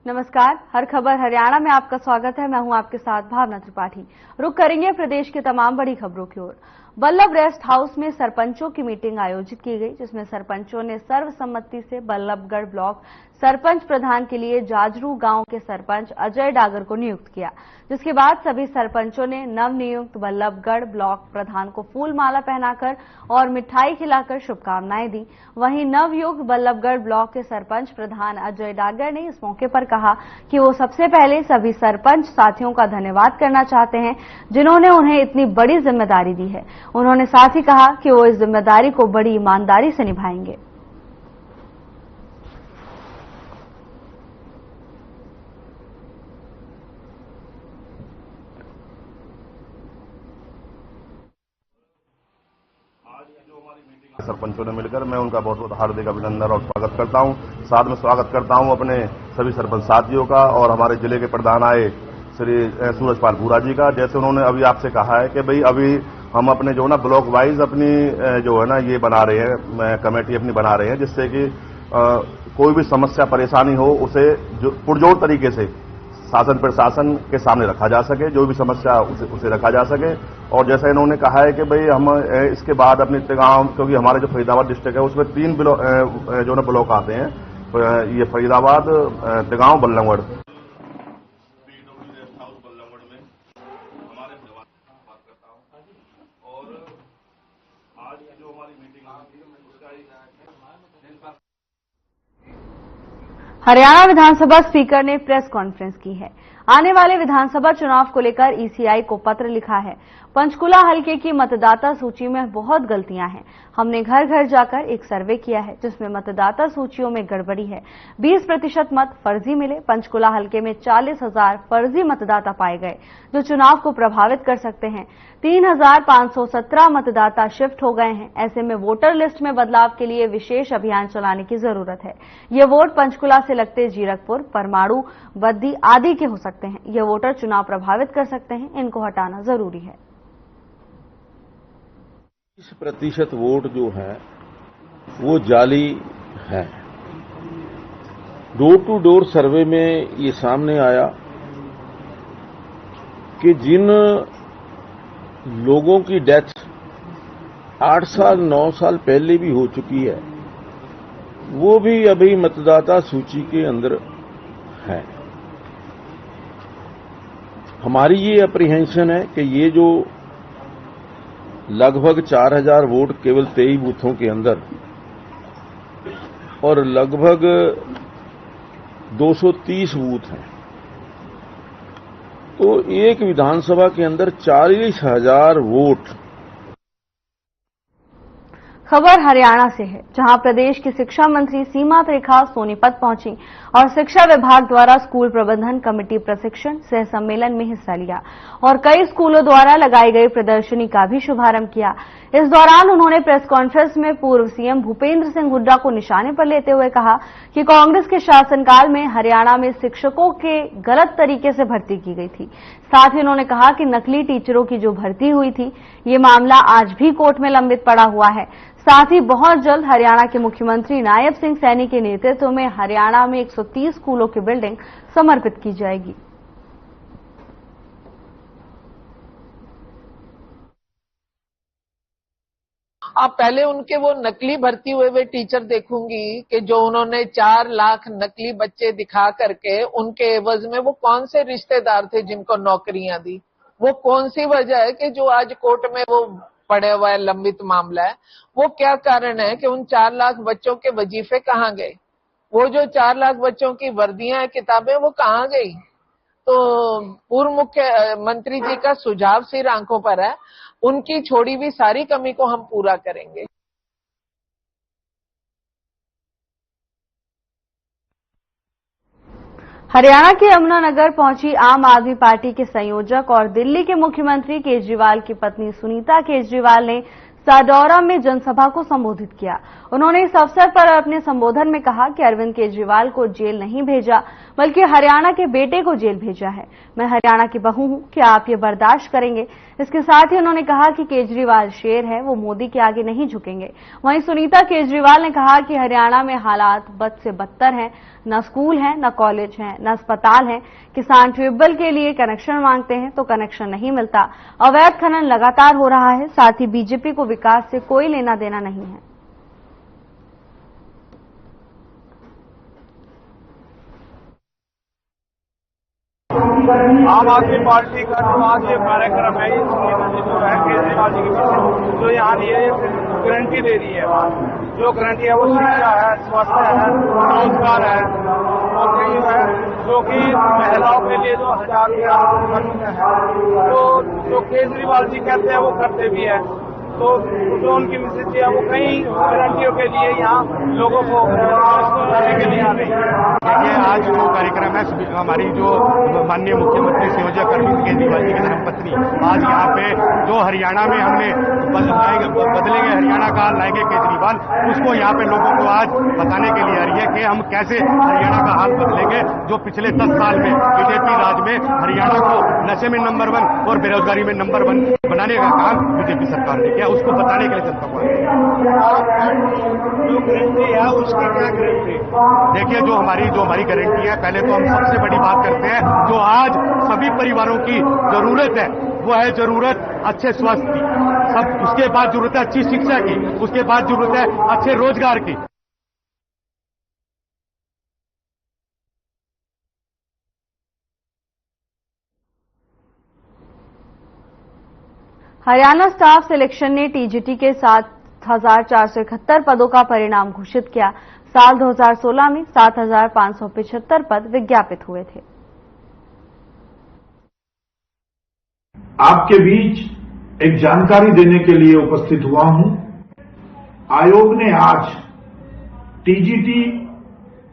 नमस्कार, हर खबर हरियाणा में आपका स्वागत है। मैं हूं आपके साथ भावना त्रिपाठी। रुक करेंगे प्रदेश की तमाम बड़ी खबरों की ओर। बल्लभ रेस्ट हाउस में सरपंचों की मीटिंग आयोजित की गई, जिसमें सरपंचों ने सर्वसम्मति से बल्लभगढ़ ब्लॉक सरपंच प्रधान के लिए जाजरू गांव के सरपंच अजय डागर को नियुक्त किया, जिसके बाद सभी सरपंचों ने नवनियुक्त बल्लभगढ़ ब्लॉक प्रधान को फूल माला पहनाकर और मिठाई खिलाकर शुभकामनाएं दी। वहीं नवयुक्त बल्लभगढ़ ब्लॉक के सरपंच प्रधान अजय डागर ने इस मौके पर कहा कि वो सबसे पहले सभी सरपंच साथियों का धन्यवाद करना चाहते हैं, जिन्होंने उन्हें इतनी बड़ी जिम्मेदारी दी है। उन्होंने साथ ही कहा कि वो इस जिम्मेदारी को बड़ी ईमानदारी से निभाएंगे। सरपंचों ने मिलकर मैं उनका बहुत बहुत हार्दिक अभिनंदन और स्वागत करता हूं। साथ में स्वागत करता हूं अपने सभी सरपंच साथियों का और हमारे जिले के प्रधान आए श्री सूरजपाल भूरा जी का। जैसे उन्होंने अभी आपसे कहा है कि भाई अभी हम अपने जो ना ब्लॉक वाइज अपनी जो है ना ये बना रहे हैं, कमेटी अपनी बना रहे हैं, जिससे कि कोई भी समस्या परेशानी हो उसे पुरजोर तरीके से शासन प्रशासन के सामने रखा जा सके, जो भी समस्या उसे रखा जा सके। और जैसा इन्होंने कहा है कि भाई हम इसके बाद अपने गांव, क्योंकि हमारे जो फरीदाबाद डिस्ट्रिक्ट है उसमें 3 जो ना ब्लॉक आते हैं, ये फरीदाबाद, तिगांव, बल्लभगढ़। हरियाणा विधानसभा स्पीकर ने प्रेस कॉन्फ्रेंस की है। आने वाले विधानसभा चुनाव को लेकर ईसीआई को पत्र लिखा है। पंचकुला हलके की मतदाता सूची में बहुत गलतियां हैं। हमने घर घर जाकर एक सर्वे किया है, जिसमें मतदाता सूचियों में गड़बड़ी है। 20% मत फर्जी मिले। पंचकुला हलके में 40,000 फर्जी मतदाता पाए गए, जो चुनाव को प्रभावित कर सकते हैं। 3,517 मतदाता शिफ्ट हो गए हैं। ऐसे में वोटर लिस्ट में बदलाव के लिए विशेष अभियान चलाने की जरूरत है। ये वोट पंचकुला से लगते जीरकपुर, परमाणु, बद्दी आदि के हो सकते हैं। ये वोटर चुनाव प्रभावित कर सकते हैं, इनको हटाना जरूरी है। 20% वोट जो है वो जाली है। डोर टू डोर सर्वे में ये सामने आया कि जिन लोगों की डेथ 8 साल 9 साल पहले भी हो चुकी है, वो भी अभी मतदाता सूची के अंदर है। हमारी ये अप्रीहेंशन है कि ये जो लगभग 4,000 वोट केवल 23 बूथों के अंदर और लगभग 230 बूथ हैं, तो एक विधानसभा के अंदर 40,000 वोट। खबर हरियाणा से है, जहां प्रदेश की शिक्षा मंत्री सीमा त्रिखा सोनीपत पहुंची और शिक्षा विभाग द्वारा स्कूल प्रबंधन कमेटी प्रशिक्षण सह सम्मेलन में हिस्सा लिया और कई स्कूलों द्वारा लगाई गई प्रदर्शनी का भी शुभारंभ किया। इस दौरान उन्होंने प्रेस कॉन्फ्रेंस में पूर्व सीएम भूपेंद्र सिंह हुड्डा को निशाने पर लेते हुए कहा कि कांग्रेस के शासनकाल में हरियाणा में शिक्षकों के गलत तरीके से भर्ती की गई थी। साथ ही उन्होंने कहा कि नकली टीचरों की जो भर्ती हुई थी, ये मामला आज भी कोर्ट में लंबित पड़ा हुआ है। साथ ही बहुत जल्द हरियाणा के मुख्यमंत्री नायब सिंह सैनी के नेतृत्व में हरियाणा में 130 स्कूलों की बिल्डिंग समर्पित की जाएगी। आप पहले उनके वो नकली भर्ती हुए टीचर देखूंगी कि जो उन्होंने 4 लाख नकली बच्चे दिखा करके उनके एवज में वो कौन से रिश्तेदार थे जिनको नौकरियां दी। वो कौन सी वजह है कि जो आज कोर्ट में वो पड़े हुआ है, लंबित मामला है। वो क्या कारण है कि उन 4 लाख बच्चों के वजीफे कहाँ गए, वो जो 4 लाख बच्चों की वर्दियां, किताबें, वो कहाँ गई। तो पूर्व मुख्यमंत्री जी का सुझाव सिर आंखों पर है, उनकी छोड़ी हुई सारी कमी को हम पूरा करेंगे। हरियाणा के यमुनानगर पहुंची आम आदमी पार्टी के संयोजक और दिल्ली के मुख्यमंत्री केजरीवाल की पत्नी सुनीता केजरीवाल ने साडौरा में जनसभा को संबोधित किया। उन्होंने इस अवसर पर अपने संबोधन में कहा कि अरविंद केजरीवाल को जेल नहीं भेजा, बल्कि हरियाणा के बेटे को जेल भेजा है। मैं हरियाणा की बहू हूं, क्या आप ये बर्दाश्त करेंगे। इसके साथ ही उन्होंने कहा कि केजरीवाल शेर है, वो मोदी के आगे नहीं झुकेंगे। वहीं सुनीता केजरीवाल ने कहा कि हरियाणा में हालात बद से बदतर हैं, न स्कूल है, न कॉलेज है, न अस्पताल है। किसान ट्यूबवेल के लिए कनेक्शन मांगते हैं तो कनेक्शन नहीं मिलता। अवैध खनन लगातार हो रहा है। साथ ही बीजेपी को विकास से कोई लेना देना नहीं है। आम आदमी पार्टी का जो आज ये कार्यक्रम है, इसकी जो है केजरीवाल जी की जो यहाँ ये गारंटी दे रही है, जो गारंटी है वो शिक्षा है, स्वास्थ्य है, रोजगार है, और कई है जो कि महिलाओं के लिए जो 1000 है, तो जो केजरीवाल जी कहते हैं वो करते भी है। तो जो उनकी मिसेज है वो कई गारंटियों के लिए यहाँ लोगों को करने के लिए आ रही है। देखिए, आज जो कार्यक्रम है हमारी जो माननीय मुख्यमंत्री संयोजक अरविंद केजरीवाल जी की धर्मपत्नी आज यहाँ पे जो हरियाणा में हमने बदलेंगे हरियाणा का लाएंगे केजरीवाल, उसको यहाँ पे लोगों को आज बताने के लिए आ रही है कि हम कैसे हरियाणा का हाल बदलेंगे। जो पिछले 10 साल में बीजेपी राज में हरियाणा को नशे में नंबर 1 और बेरोजगारी में नंबर 1 बनाने का काम बीजेपी सरकार ने किया, उसको बताने के लिए जनता को जो गारंटी है उसकी क्या गारंटी? देखिए, जो हमारी गारंटी है, पहले तो हम सबसे बड़ी बात करते हैं, जो आज सभी परिवारों की जरूरत है वो है जरूरत अच्छे स्वास्थ्य की, सब उसके बाद जरूरत है अच्छी शिक्षा की, उसके बाद जरूरत है अच्छे रोजगार की। हरियाणा स्टाफ सिलेक्शन ने टीजीटी के 7,471 पदों का परिणाम घोषित किया। साल 2016 में 7,575 पद विज्ञापित हुए थे। आपके बीच एक जानकारी देने के लिए उपस्थित हुआ हूं। आयोग ने आज टीजीटी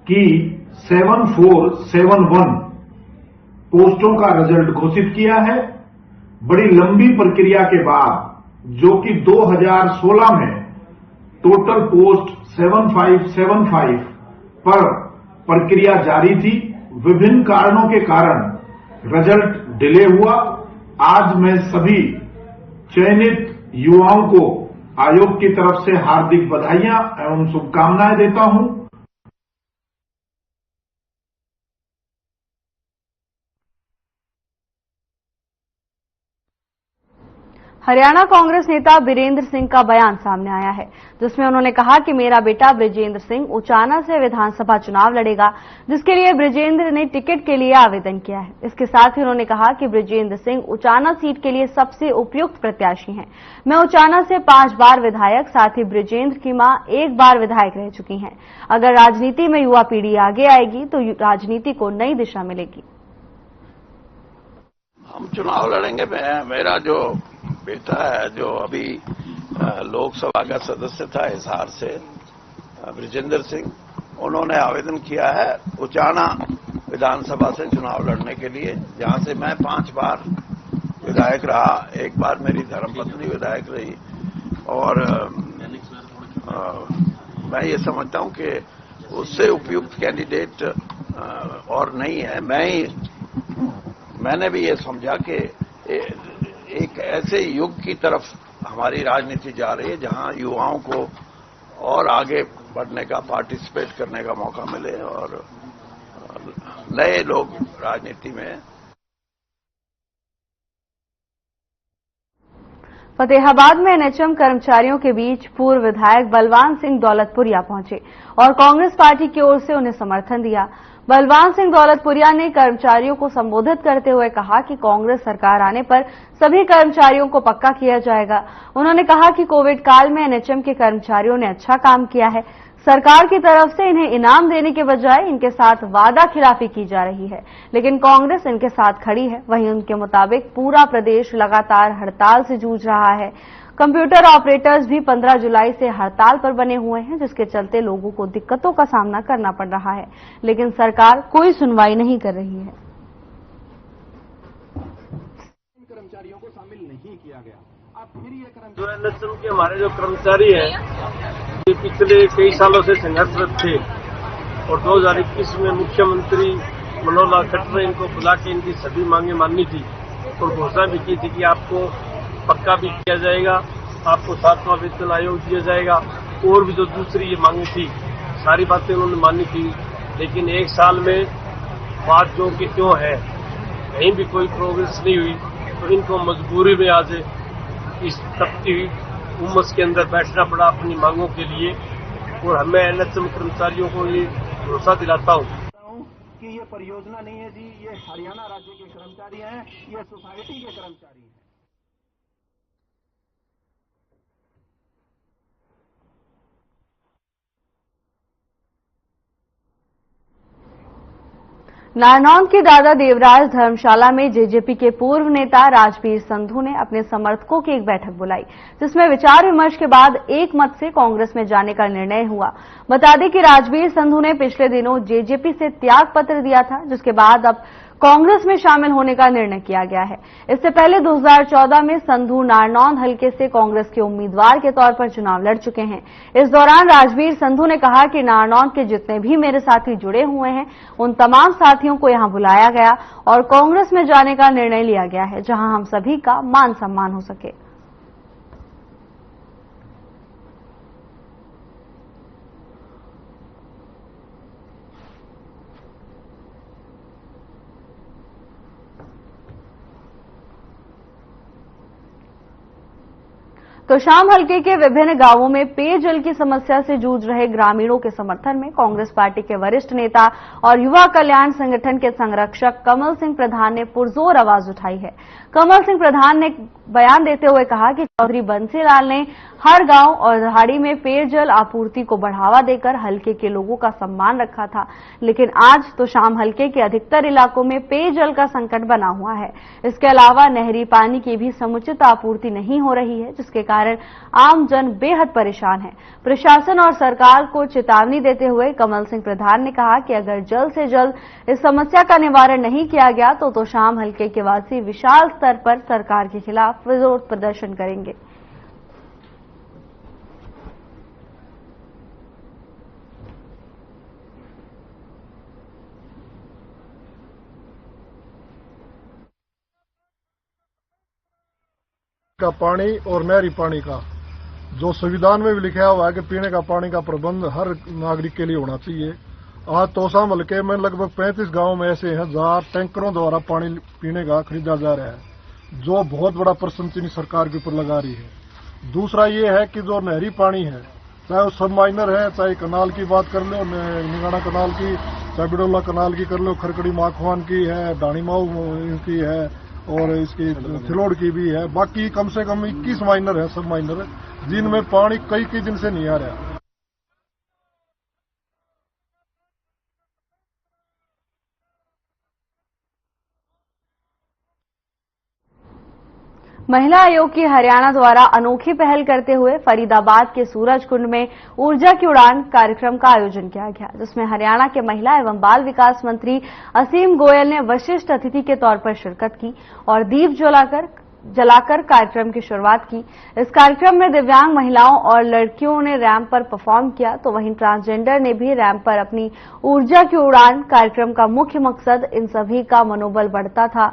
की 7471 पोस्टों का रिजल्ट घोषित किया है। बड़ी लंबी प्रक्रिया के बाद, जो कि 2016 में टोटल पोस्ट 7575 पर प्रक्रिया जारी थी, विभिन्न कारणों के कारण रिजल्ट डिले हुआ। आज मैं सभी चयनित युवाओं को आयोग की तरफ से हार्दिक बधाइयां एवं शुभकामनाएं देता हूं। हरियाणा कांग्रेस नेता बीरेंद्र सिंह का बयान सामने आया है, जिसमें उन्होंने कहा कि मेरा बेटा बृजेंद्र सिंह उचाना से विधानसभा चुनाव लड़ेगा, जिसके लिए बृजेंद्र ने टिकट के लिए आवेदन किया है। इसके साथ ही उन्होंने कहा कि बृजेंद्र सिंह उचाना सीट के लिए सबसे उपयुक्त प्रत्याशी हैं। मैं उचाना से 5 बार विधायक, साथ ही बृजेंद्र की मां 1 बार विधायक रह चुकी हैं। अगर राजनीति में युवा पीढ़ी आगे आएगी तो राजनीति को नई दिशा मिलेगी। हम चुनाव लड़ेंगे। मेरा जो बेटा है, जो अभी लोकसभा का सदस्य था हिसार से, बृजेंद्र सिंह, उन्होंने आवेदन किया है उचाना विधानसभा से चुनाव लड़ने के लिए, जहां से मैं 5 बार विधायक रहा, 1 बार मेरी धर्मपत्नी विधायक रही। और मैं ये समझता हूं कि उससे उपयुक्त कैंडिडेट और नहीं है। मैंने भी ये समझा कि एक ऐसे युग की तरफ हमारी राजनीति जा रही है जहां युवाओं को और आगे बढ़ने का, पार्टिसिपेट करने का मौका मिले और नए लोग राजनीति में। फतेहाबाद में एनएचएम कर्मचारियों के बीच पूर्व विधायक बलवान सिंह दौलतपुरिया पहुंचे और कांग्रेस पार्टी की ओर से उन्हें समर्थन दिया। बलवान सिंह दौलतपुरिया ने कर्मचारियों को संबोधित करते हुए कहा कि कांग्रेस सरकार आने पर सभी कर्मचारियों को पक्का किया जाएगा। उन्होंने कहा कि कोविड काल में एनएचएम के कर्मचारियों ने अच्छा काम किया है। सरकार की तरफ से इन्हें इनाम देने के बजाय इनके साथ वादा खिलाफी की जा रही है, लेकिन कांग्रेस इनके साथ खड़ी है। वहीं उनके मुताबिक पूरा प्रदेश लगातार हड़ताल से जूझ रहा है। कंप्यूटर ऑपरेटर्स भी 15 जुलाई से हड़ताल पर बने हुए हैं, जिसके चलते लोगों को दिक्कतों का सामना करना पड़ रहा है, लेकिन सरकार कोई सुनवाई नहीं कर रही है। कर्मचारियों को शामिल नहीं किया गया। अब फिर ये जो एनएचएम के हमारे जो कर्मचारी हैं, ये पिछले कई सालों से संघर्षरत थे और 2021 में मुख्यमंत्री मनोहर लाल खट्टर ने इनको बुला के इनकी सभी मांगे माननी थी और घोषणा भी की थी कि आपको पक्का भी किया जाएगा, आपको 7वां वेतन आयोग दिया जाएगा, और भी जो दूसरी ये मांगी थी सारी बातें उन्होंने मानी थी। लेकिन एक साल में बात जो कि क्यों है, कहीं भी कोई प्रोग्रेस नहीं हुई, तो इनको मजबूरी में आज इस तपती उमस के अंदर बैठना पड़ा अपनी मांगों के लिए। और हमें एनएचएम कर्मचारियों को ये भरोसा दिलाता हूँ कि ये परियोजना नहीं है जी, ये हरियाणा राज्य के कर्मचारी हैं, ये सोसाइटी के कर्मचारी हैं। नारनौंद के दादा देवराज धर्मशाला में जेजेपी के पूर्व नेता राजवीर संधू ने अपने समर्थकों की एक बैठक बुलाई, जिसमें विचार विमर्श के बाद एक मत से कांग्रेस में जाने का निर्णय हुआ। बता दें कि राजवीर संधू ने पिछले दिनों जेजेपी से त्याग पत्र दिया था, जिसके बाद अब कांग्रेस में शामिल होने का निर्णय किया गया है। इससे पहले 2014 में संधू नारनौंद हलके से कांग्रेस के उम्मीदवार के तौर पर चुनाव लड़ चुके हैं। इस दौरान राजवीर संधू ने कहा कि नारनौंद के जितने भी मेरे साथी जुड़े हुए हैं, उन तमाम साथियों को यहां बुलाया गया और कांग्रेस में जाने का निर्णय लिया गया है, जहां हम सभी का मान सम्मान हो सके। तो शाम हलके के विभिन्न गांवों में पेयजल की समस्या से जूझ रहे ग्रामीणों के समर्थन में कांग्रेस पार्टी के वरिष्ठ नेता और युवा कल्याण संगठन के संरक्षक कमल सिंह प्रधान ने पुरजोर आवाज उठाई है। कमल सिंह प्रधान ने बयान देते हुए कहा कि चौधरी बंसीलाल ने हर गांव और दहाड़ी में पेयजल आपूर्ति को बढ़ावा देकर हलके के लोगों का सम्मान रखा था, लेकिन आज तो शाम हलके के अधिकतर इलाकों में पेयजल का संकट बना हुआ है। इसके अलावा नहरी पानी की भी समुचित आपूर्ति नहीं हो रही है, जिसके कारण आम जन बेहद परेशान है। प्रशासन और सरकार को चेतावनी देते हुए कमल सिंह प्रधान ने कहा कि अगर जल्द से जल्द इस समस्या का निवारण नहीं किया गया तो शाम हलके के वासी विशाल स्तर पर सरकार के खिलाफ विरोध प्रदर्शन करेंगे। का पानी और नहरी पानी का जो संविधान में भी लिखा हुआ है कि पीने का पानी का प्रबंध हर नागरिक के लिए होना चाहिए। आज तोशाम हलके में लगभग 35 गांव में ऐसे हैं जहां टैंकरों द्वारा पानी पीने का खरीदा जा रहा है, जो बहुत बड़ा प्रश्न चिन्ह सरकार के ऊपर लगा रही है। दूसरा ये है कि जो नहरी पानी है, चाहे वो सब माइनर है, चाहे कनाल की बात कर लो, निगाना कनाल की, चाहे बिडोला कनाल की कर लो, खरकड़ी माखवान की है, डाणीमाऊ की है और इसकी थिलोड़ की भी है। बाकी कम से कम 21 माइनर है, सब माइनर है, जिनमें पानी कई दिन से नहीं आ रहा। महिला आयोग की हरियाणा द्वारा अनोखी पहल करते हुए फरीदाबाद के सूरजकुंड में ऊर्जा की उड़ान कार्यक्रम का आयोजन किया गया, जिसमें हरियाणा के महिला एवं बाल विकास मंत्री असीम गोयल ने विशिष्ट अतिथि के तौर पर शिरकत की और दीप जलाकर कार्यक्रम की शुरुआत की। इस कार्यक्रम में दिव्यांग महिलाओं और लड़कियों ने रैंप पर परफॉर्म किया, तो वहीं ट्रांसजेंडर ने भी रैंप पर अपनी ऊर्जा की उड़ान कार्यक्रम का मुख्य मकसद इन सभी का मनोबल बढ़ता था।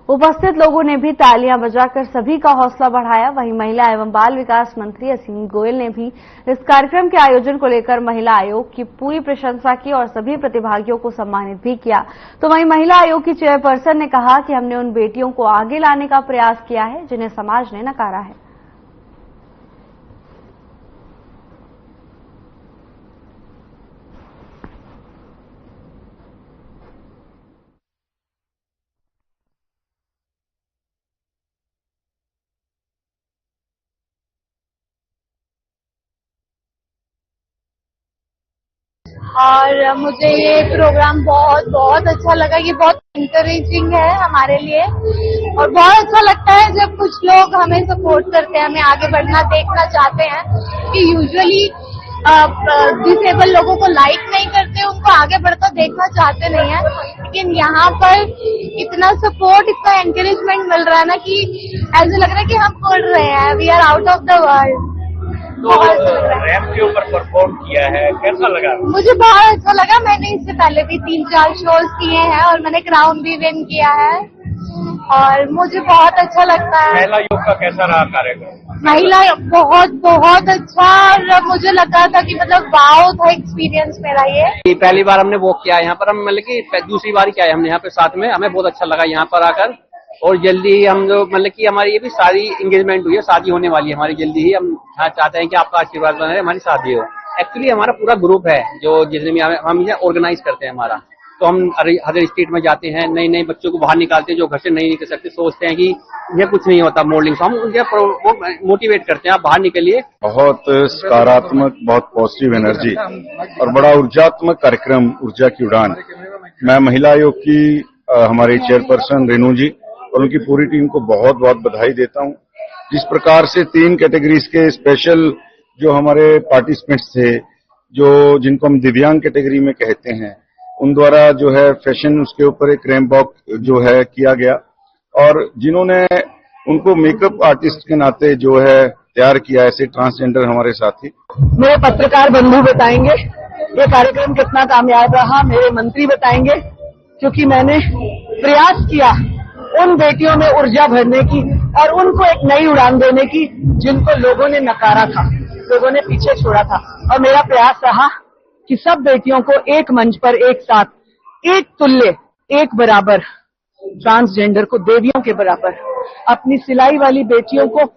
उपस्थित लोगों ने भी तालियां बजाकर सभी का हौसला बढ़ाया। वहीं महिला एवं बाल विकास मंत्री असीम गोयल ने भी इस कार्यक्रम के आयोजन को लेकर महिला आयोग की पूरी प्रशंसा की और सभी प्रतिभागियों को सम्मानित भी किया। तो वहीं महिला आयोग की चेयरपर्सन ने कहा कि हमने उन बेटियों को आगे लाने का प्रयास किया है जिन्हें समाज ने नकारा है। और मुझे ये प्रोग्राम बहुत अच्छा लगा। ये बहुत इंकरेजिंग है हमारे लिए और बहुत अच्छा लगता है जब कुछ लोग हमें सपोर्ट करते हैं, हमें आगे बढ़ना देखना चाहते हैं। कि यूजुअली डिसेबल लोगों को लाइक नहीं करते, उनको आगे बढ़ता देखना चाहते नहीं है, लेकिन यहाँ पर इतना सपोर्ट, इतना एनकरेजमेंट मिल रहा है ना कि ऐसा लग रहा है कि हम पढ़ रहे हैं, we are out of the world. Ramp के ऊपर परफॉर्म किया है, कैसा लगा? मुझे बहुत अच्छा लगा। मैंने इससे पहले भी 3-4 शोज किए हैं और मैंने क्राउन भी विन किया है और मुझे बहुत अच्छा लगता है। महिला योग का कैसा रहा कार्यक्रम? महिला बहुत अच्छा, और मुझे लगा था कि मतलब वाव था एक्सपीरियंस मेरा ये। पहली बार हमने वॉक किया यहाँ पर, हम मतलब कि दूसरी बार किया है हमने यहाँ पे साथ में, हमें बहुत अच्छा लगा यहाँ पर आकर। और जल्दी हम जो मतलब कि हमारी ये भी सारी एंगेजमेंट हुई है, शादी होने वाली है हमारी जल्दी ही। हम चाहते हैं कि आपका आशीर्वाद बने, हमारी शादी हो। एक्चुअली हमारा पूरा ग्रुप है जो जिसने भी हम इसे ऑर्गेनाइज करते हैं हमारा। तो हम हर स्टेट में जाते हैं, नए नए बच्चों को बाहर निकालते हैं जो घर से नहीं निकल सकते, सोचते हैं कि ये कुछ नहीं होता मॉडलिंग। हम उनके मोटिवेट करते हैं, आप बाहर निकलिए। बहुत सकारात्मक, बहुत पॉजिटिव एनर्जी और बड़ा ऊर्जात्मक कार्यक्रम ऊर्जा की उड़ान। मैं महिला आयोग की हमारी चेयरपर्सन रेनू जी और उनकी पूरी टीम को बहुत बहुत बधाई देता हूं। जिस प्रकार से 3 कैटेगरीज के स्पेशल जो हमारे पार्टिसिपेंट्स थे, जो जिनको हम दिव्यांग कैटेगरी में कहते हैं, उन द्वारा जो है फैशन उसके ऊपर एक रैंप वॉक जो है किया गया, और जिन्होंने उनको मेकअप आर्टिस्ट के नाते जो है तैयार किया, ऐसे ट्रांसजेंडर हमारे साथी। मेरे पत्रकार बंधु बताएंगे ये कार्यक्रम कितना कामयाब रहा, मेरे मंत्री बताएंगे, क्योंकि मैंने प्रयास किया उन बेटियों में ऊर्जा भरने की और उनको एक नई उड़ान देने की जिनको लोगों ने नकारा था, लोगों ने पीछे छोड़ा था। और मेरा प्रयास रहा कि सब बेटियों को एक मंच पर एक साथ, एक तुल्य, एक बराबर, ट्रांसजेंडर को देवियों के बराबर, अपनी सिलाई वाली बेटियों को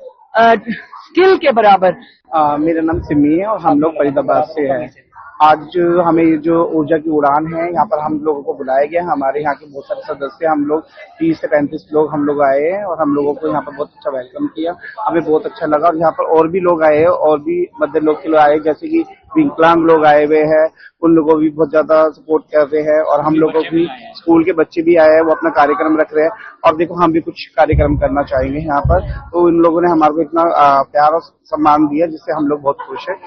स्किल के बराबर। मेरा नाम सिमी है और हम लोग फरीदाबाद से हैं। आज हमें ये जो ऊर्जा की उड़ान है, यहाँ पर हम लोगों को बुलाया गया। हमारे यहाँ के बहुत सारे सदस्य, हम लोग 30 से 35 लोग हम लोग आए हैं और हम लोगों को यहाँ पर बहुत अच्छा वेलकम किया। हमें बहुत अच्छा लगा। और यहाँ पर और भी लोग आए हैं, और भी मध्य लोग के लोग आए, जैसे कि विकलांग लोग आए हुए हैं, उन लोगों को भी बहुत ज्यादा सपोर्ट कर रहे हैं। और हम लोगों की स्कूल के बच्चे भी आए हैं, वो अपना कार्यक्रम रख रहे हैं। और देखो, हम भी कुछ कार्यक्रम करना चाहेंगे यहाँ पर, तो इन लोगों ने हमारे को इतना प्यार और सम्मान दिया, जिससे हम लोग बहुत खुश हैं।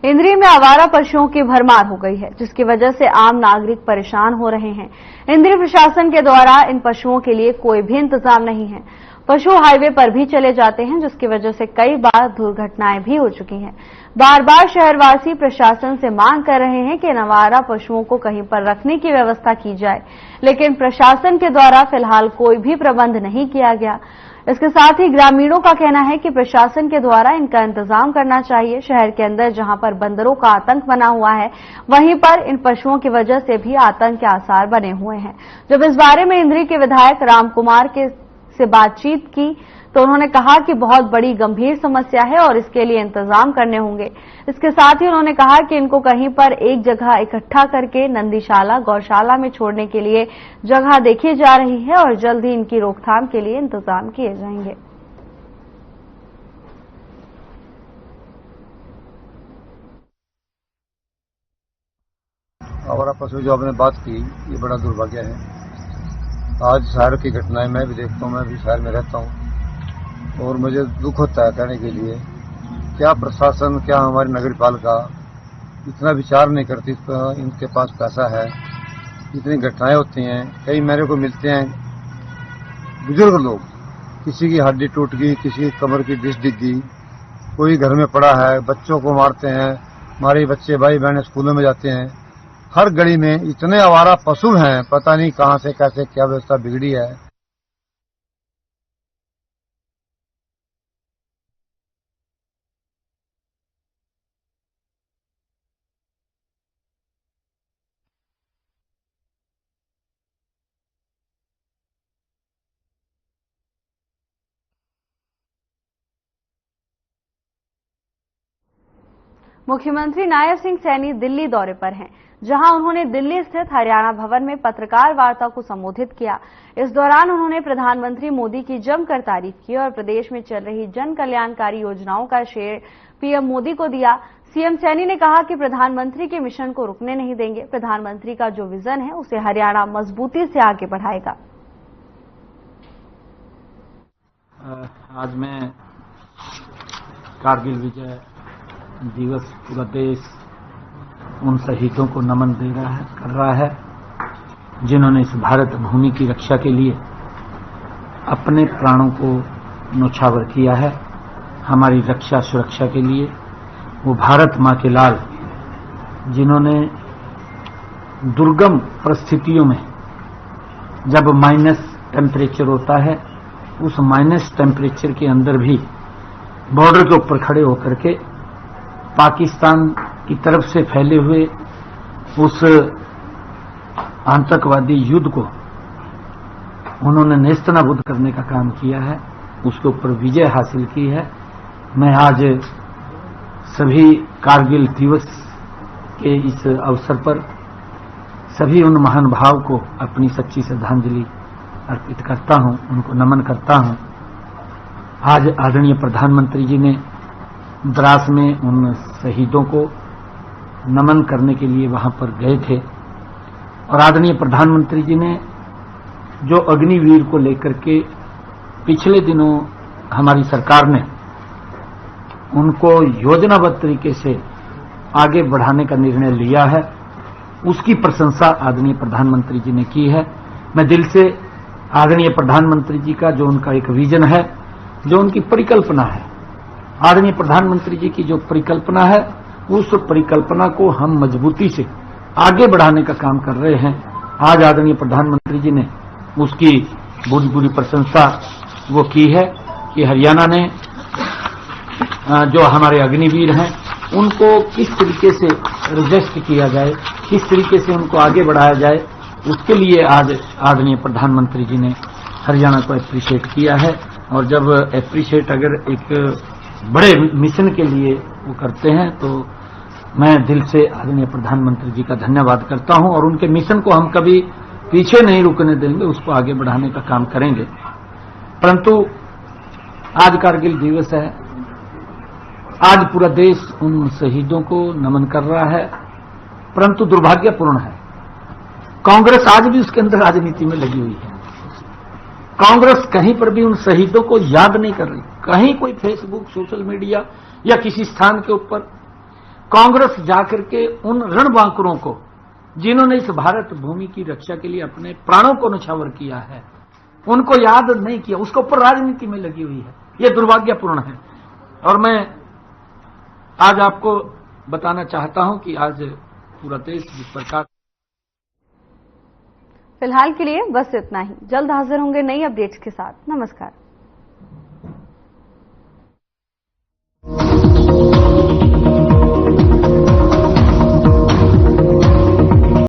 इंद्री में आवारा पशुओं की भरमार हो गई है, जिसकी वजह से आम नागरिक परेशान हो रहे हैं। इंद्री प्रशासन के द्वारा इन पशुओं के लिए कोई भी इंतजाम नहीं है। पशु हाईवे पर भी चले जाते हैं, जिसकी वजह से कई बार दुर्घटनाएं भी हो चुकी हैं। बार बार शहरवासी प्रशासन से मांग कर रहे हैं कि इन आवारा पशुओं को कहीं पर रखने की व्यवस्था की जाए, लेकिन प्रशासन के द्वारा फिलहाल कोई भी प्रबंध नहीं किया गया। इसके साथ ही ग्रामीणों का कहना है कि प्रशासन के द्वारा इनका इंतजाम करना चाहिए। शहर के अंदर जहां पर बंदरों का आतंक बना हुआ है, वहीं पर इन पशुओं की वजह से भी आतंक के आसार बने हुए हैं। जब इस बारे में इंद्री के विधायक राम कुमार से बातचीत की तो उन्होंने कहा कि बहुत बड़ी गंभीर समस्या है और इसके लिए इंतजाम करने होंगे। इसके साथ ही उन्होंने कहा कि इनको कहीं पर एक जगह इकट्ठा करके नंदीशाला, गौशाला में छोड़ने के लिए जगह देखी जा रही है और जल्द ही इनकी रोकथाम के लिए इंतजाम किए जाएंगे। आवारा पशु जो आपने बात की, ये बड़ा दुर्भाग्य है। आज शहर की घटनाएं मैं भी देखता हूँ, मैं भी शहर में रहता हूँ और मुझे दुख होता है कहने के लिए, क्या प्रशासन, क्या हमारी नगरपालिका इतना विचार नहीं करती। इनके पास पैसा है, इतनी घटनाएं होती हैं। कई मेरे को मिलते हैं बुजुर्ग लोग, किसी की हड्डी टूट गई, किसी की कमर की डिस्क डिग गई, कोई घर में पड़ा है, बच्चों को मारते हैं। हमारे बच्चे भाई बहन स्कूलों में जाते हैं। हर गली में इतने आवारा पशु हैं, पता नहीं कहां से कैसे क्या व्यवस्था बिगड़ी है। मुख्यमंत्री नायब सिंह सैनी दिल्ली दौरे पर हैं, जहां उन्होंने दिल्ली स्थित हरियाणा भवन में पत्रकार वार्ता को संबोधित किया। इस दौरान उन्होंने प्रधानमंत्री मोदी की जमकर तारीफ की और प्रदेश में चल रही जन कल्याणकारी योजनाओं का श्रेय पीएम मोदी को दिया। सीएम सैनी ने कहा कि प्रधानमंत्री के मिशन को रुकने नहीं देंगे। प्रधानमंत्री का जो विजन है, उसे हरियाणा मजबूती से आगे बढ़ाएगा। आज मैं कारगिल विजय दिवस पूरा देश उन शहीदों को नमन कर रहा है, जिन्होंने इस भारत भूमि की रक्षा के लिए अपने प्राणों को न्यौछावर किया है। हमारी रक्षा सुरक्षा के लिए, वो भारत माँ के लाल जिन्होंने दुर्गम परिस्थितियों में जब माइनस टेम्परेचर होता है, उस माइनस टेम्परेचर के अंदर भी बॉर्डर के ऊपर खड़े होकर के पाकिस्तान की तरफ से फैले हुए उस आतंकवादी युद्ध को उन्होंने नेस्तनाबूद करने का काम किया है, उसके ऊपर विजय हासिल की है। मैं आज सभी कारगिल दिवस के इस अवसर पर सभी उन महान भाव को अपनी सच्ची श्रद्धांजलि अर्पित करता हूं, उनको नमन करता हूं। आज आदरणीय प्रधानमंत्री जी ने द्रास में उन शहीदों को नमन करने के लिए वहां पर गए थे और आदरणीय प्रधानमंत्री जी ने जो अग्निवीर को लेकर के पिछले दिनों हमारी सरकार ने उनको योजनाबद्ध तरीके से आगे बढ़ाने का निर्णय लिया है, उसकी प्रशंसा आदरणीय प्रधानमंत्री जी ने की है। मैं दिल से आदरणीय प्रधानमंत्री जी का जो उनका एक विजन है, जो उनकी परिकल्पना है, आदरणीय प्रधानमंत्री जी की जो परिकल्पना है, उस परिकल्पना को हम मजबूती से आगे बढ़ाने का काम कर रहे हैं। आज आदरणीय प्रधानमंत्री जी ने उसकी बुरी बुरी प्रशंसा वो की है कि हरियाणा ने जो हमारे अग्निवीर हैं उनको किस तरीके से रजिस्ट किया जाए, किस तरीके से उनको आगे बढ़ाया जाए, उसके लिए आज आदरणीय प्रधानमंत्री जी ने हरियाणा को एप्रिशिएट किया है। और जब एप्रिशिएट अगर एक बड़े मिशन के लिए वो करते हैं तो मैं दिल से आदरणीय प्रधानमंत्री जी का धन्यवाद करता हूं और उनके मिशन को हम कभी पीछे नहीं रुकने देंगे, उसको आगे बढ़ाने का काम करेंगे। परंतु आज कारगिल दिवस है, आज पूरा देश उन शहीदों को नमन कर रहा है, परंतु दुर्भाग्यपूर्ण है कांग्रेस आज भी उसके अंदर राजनीति में लगी हुई है। कांग्रेस कहीं पर भी उन शहीदों को याद नहीं कर रही। कहीं कोई फेसबुक, सोशल मीडिया या किसी स्थान के ऊपर कांग्रेस जाकर के उन रणबांकुरों को जिन्होंने इस भारत भूमि की रक्षा के लिए अपने प्राणों को न्यौछावर किया है, उनको याद नहीं किया, उसके ऊपर राजनीति में लगी हुई है। यह दुर्भाग्यपूर्ण है। और मैं आज आपको बताना चाहता हूं कि आज पूरा देश जिस प्रकार। फिलहाल के लिए बस इतना ही। जल्द हाजिर होंगे नई अपडेट्स के साथ। नमस्कार।